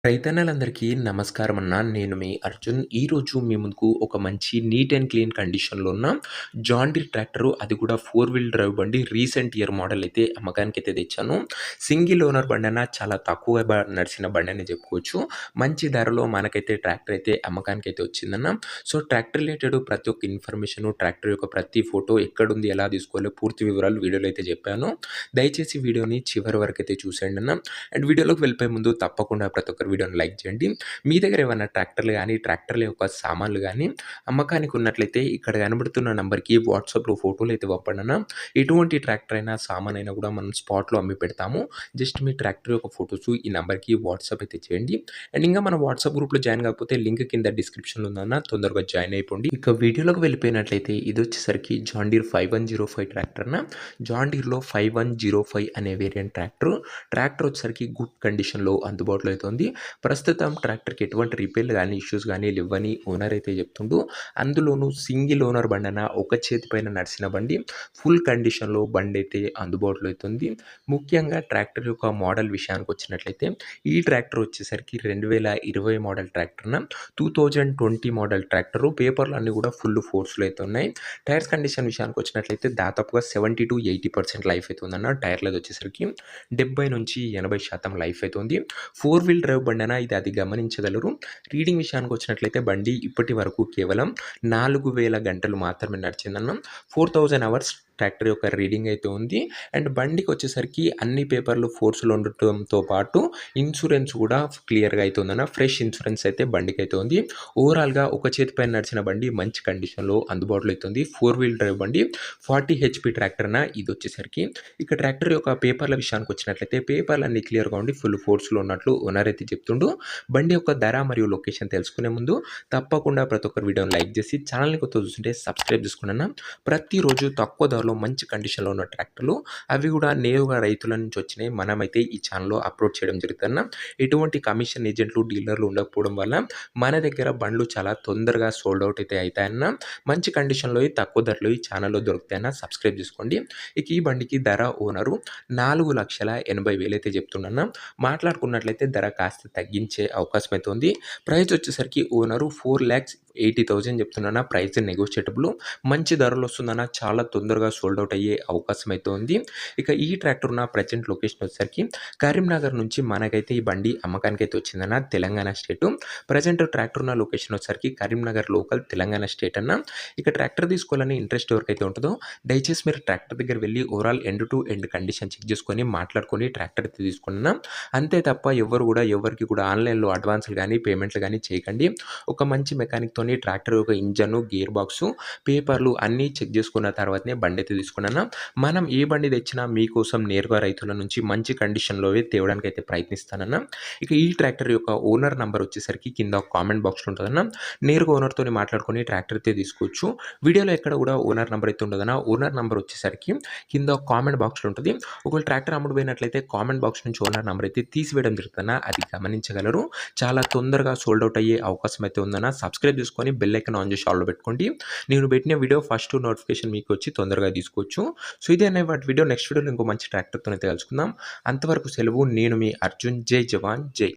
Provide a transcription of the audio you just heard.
రైతన్నలందరికీ నమస్కారం అన్న. నేను మీ అర్జున్. ఈరోజు మీ ముందుకు ఒక మంచి నీట్ అండ్ క్లీన్ కండిషన్‌లో ఉన్న జాన్ డీర్ ట్రాక్టరు, అది కూడా 4 వీల్ డ్రైవ్ బండి రీసెంట్ ఇయర్ మోడల్ అయితే అమ్మకానికైతే తెచ్చాను. సింగిల్ ఓనర్ బండన్న, చాలా తక్కువ నడిచిన బండని చెప్పుకోవచ్చు. మంచి ధరలో మనకైతే ట్రాక్టర్ అయితే అమ్మకానికైతే వచ్చిందన్న. సో, ట్రాక్టర్ రిలేటెడ్ ప్రతి ఒక్క ఇన్ఫర్మేషను, ట్రాక్టర్ యొక్క ప్రతి ఫోటో ఎక్కడుంది, ఎలా తీసుకోవాలో పూర్తి వివరాలు వీడియోలో అయితే చెప్పాను. దయచేసి వీడియోని చివరి వరకైతే చూసేయండి అన్న. అండ్ వీడియోలోకి వెళ్ళిపోయే ముందు తప్పకుండా ప్రతి ఒక్కరు వీడియోని లైక్ చేయండి. మీ దగ్గర ఏమైనా ట్రాక్టర్లు గానీ, ట్రాక్టర్ల యొక్క సామాన్లు గానీ అమ్మకానికి ఉన్నట్లయితే ఇక్కడ కనబడుతున్న నంబర్‌కి వాట్సాప్‌లో ఫోటోలైతే పంపండన్న. ఎటువంటి ట్రాక్టర్ అయినా, సామానైనా కూడా మనం స్పాట్‌లో అమ్మి పెడతాము. జస్ట్ మీ ట్రాక్టర్ యొక్క ఫోటోసు ఈ నంబర్‌కి వాట్సాప్ అయితే చేయండి. అండ్ ఇంకా మన వాట్సాప్ గ్రూప్‌లో జాయిన్ కాకపోతే లింక్ కింద డిస్క్రిప్షన్‌లో ఉందన్న. తొందరగా జాయిన్ అయిపోండి. ఇక వీడియోలోకి వెళ్ళిపోయినట్లయితే ఇదొచ్చేసరికి జాన్ డీర్ 5105 ట్రాక్టర్ అన్న. జాన్ డీర్‌లో 5105 అనే వేరియంట్ ట్రాక్టర్. ట్రాక్టర్ వచ్చేసరికి గుడ్ కండిషన్‌లో అందుబాటులో అయితే ఉంది. ప్రస్తుతం ట్రాక్టర్‌కి ఎటువంటి రిపేర్లు గానీ, ఇష్యూస్ గానీ లేవని ఓనర్ అయితే చెప్తుండు. అందులోనూ సింగిల్ ఓనర్ బండన, ఒక చేతి పైన నడిచిన బండి. ఫుల్ కండిషన్‌లో బండైతే అందుబాటులో అయితే ఉంది. ముఖ్యంగా ట్రాక్టర్ యొక్క మోడల్ విషయానికొచ్చినట్లయితే ఈ ట్రాక్టర్ వచ్చేసరికి 2020 మోడల్ ట్రాక్టర్‌న. 2020 model tractor. పేపర్లు అన్నీ కూడా ఫుల్ ఫోర్స్‌లో అయితే ఉన్నాయి. టైర్స్ కండిషన్ విషయానికొచ్చినట్లయితే దాదాపుగా 70-80% లైఫ్ అయితే ఉందన్న. టైర్లది వచ్చేసరికి 70-80% లైఫ్ అయితే ఉంది. 4 వీల్ డ్రైవ్ బండన, ఇది గమనించగలరు. రీడింగ్ విషయానికి వచ్చినట్లయితే బండి ఇప్పటి వరకు కేవలం 4000 గంటలు మాత్రమే నడిచిందన్న. 4000 అవర్స్ ట్రాక్టర్ యొక్క రీడింగ్ అయితే ఉంది. అండ్ బండికి వచ్చేసరికి అన్ని పేపర్లు ఫోర్స్‌లో ఉండటంతో పాటు ఇన్సూరెన్స్ కూడా క్లియర్‌గా అయితే ఉందన్న. ఫ్రెష్ ఇన్సూరెన్స్ అయితే బండికైతే ఉంది. ఓవరాల్‌గా ఒక చేతి పైన నడిచిన బండి మంచి కండిషన్‌లో అందుబాటులో అయితే ఉంది. 4 వీల్ డ్రైవ్ బండి, 40 హెచ్‌పీ ట్రాక్టర్‌న ఇదొచ్చేసరికి. ఇక ట్రాక్టర్ యొక్క పేపర్ల విషయానికి వచ్చినట్లయితే పేపర్లన్నీ క్లియర్‌గా ఉండి ఫుల్ ఫోర్స్‌లో ఉన్నట్లు ఓనర్ అయితే చెప్తుండు. బండి యొక్క ధర మరియు లొకేషన్ తెలుసుకునే ముందు తప్పకుండా ప్రతి ఒక్కరు వీడియోని లైక్ చేసి ఛానల్‌ని కొత్తగా చూస్తుంటే సబ్స్క్రైబ్ చేసుకోండన్న. ప్రతిరోజు తక్కువ ధరలో మంచి కండిషన్‌లో ఉన్న ట్రాక్టర్లు, అవి కూడా నేరుగా రైతుల నుంచి వచ్చినాయి, మనమైతే ఈ ఛానల్‌లో అప్లోడ్ చేయడం జరుగుతుందన్న. ఎటువంటి కమిషన్ ఏజెంట్లు, డీలర్లు ఉండకపోవడం వల్ల మన దగ్గర బండ్లు చాలా తొందరగా సోల్డ్ అవుట్ అయితే అవుతాయన్న. మంచి కండిషన్‌లోయి, తక్కువ ధరలో ఈ ఛానల్‌లో దొరుకుతాయన్న. సబ్స్క్రైబ్ చేసుకోండి. ఇక ఈ బండికి ధర ఓనరు 4,80,000 అయితే చెప్తుండన్న. మాట్లాడుకున్నట్లయితే ధర కాస్త తగ్గించే అవకాశం అయితే ఉంది. ప్రైస్ వచ్చేసరికి ఓనరు 4,80,000 చెప్తున్నా. ప్రైస్ నెగోషియేటబుల్. మంచి ధరలో వస్తుందన్న. చాలా తొందరగా సోల్డ్ అవుట్ అయ్యే అవకాశం అయితే ఉంది. ఇక ఈ ట్రాక్టర్ ఉన్న ప్రజెంట్ లొకేషన్ వచ్చేసరికి కరీంనగర్ నుంచి మనకైతే ఈ బండి అమ్మకానికైతే వచ్చిందన్న. తెలంగాణ స్టేటు. ప్రజెంట్ ట్రాక్టర్ ఉన్న లొకేషన్ వచ్చేసరికి కరీంనగర్ లోకల్, తెలంగాణ స్టేట్ అన్న. ఇక ట్రాక్టర్ తీసుకోవాలని ఇంట్రెస్ట్ ఎవరికైతే ఉంటుందో దయచేసి మీరు ట్రాక్టర్ దగ్గర వెళ్ళి overall end to end condition check చేసుకొని మాట్లాడుకొని ట్రాక్టర్ అయితే తీసుకున్నా. అంతే తప్ప ఎవరు కూడా ఎవరికి కూడా ఆన్‌లైన్‌లో అడ్వాన్స్‌లు గానీ, పేమెంట్‌లు గానీ చేయకండి. ఒక మంచి మెకానిక్‌తోని ట్రాక్టర్ యొక్క ఇంజను, గేర్ బాక్సు, పేపర్లు అన్నీ చెక్ చేసుకున్న తర్వాతనే బండైతే తీసుకున్నాను. మనం ఏ బండి తెచ్చినా మీకోసం నేరుగా రైతుల నుంచి మంచి కండిషన్‌లోవే తేవడానికైతే ప్రయత్నిస్తానన్న. ఇక ఈ ట్రాక్టర్ యొక్క ఓనర్ నంబర్ వచ్చేసరికి కింద కామెంట్ బాక్స్‌లో ఉంటదన్న. నేరుగా ఓనర్‌తోని మాట్లాడుకొని ట్రాక్టర్ అయితే తీసుకోవచ్చు. వీడియోలో ఎక్కడ కూడా ఓనర్ నంబర్ అయితే ఉండదన్న. ఓనర్ నంబర్ వచ్చేసరికి కింద కామెంట్ బాక్స్‌లో ఉంటది. ఒకవేళ ట్రాక్టర్ అమ్ముడు పోయినట్లయితే కామెంట్ బాక్స్ నుంచి ఓనర్ నంబర్ అయితే తీసివేయడం జరుగుతుందన్న. అది గమనించగలరు. చాలా తొందరగా సోల్డ్ అవుట్ అయ్యే అవకాశం అయితే ఉందన్న. సబ్స్క్రైబ్ చేసుకొని బెల్ ఐకాన్ ఆన్ చేసి ఆల్‌లో పెట్టుకోండి. నేను పెట్టిన వీడియో ఫస్ట్ నోటిఫికేషన్ మీకు వచ్చి తొందరగా తీసుకోవచ్చు. సో, ఇదే అన్నమాట వీడియో. నెక్స్ట్ వీడియోలో ఇంకో మంచి ట్రాక్టర్‌తోనైతే కలుసుకుందాం. అంతవరకు సెలవు. నేను మీ అర్జున్. జై జవాన్, జై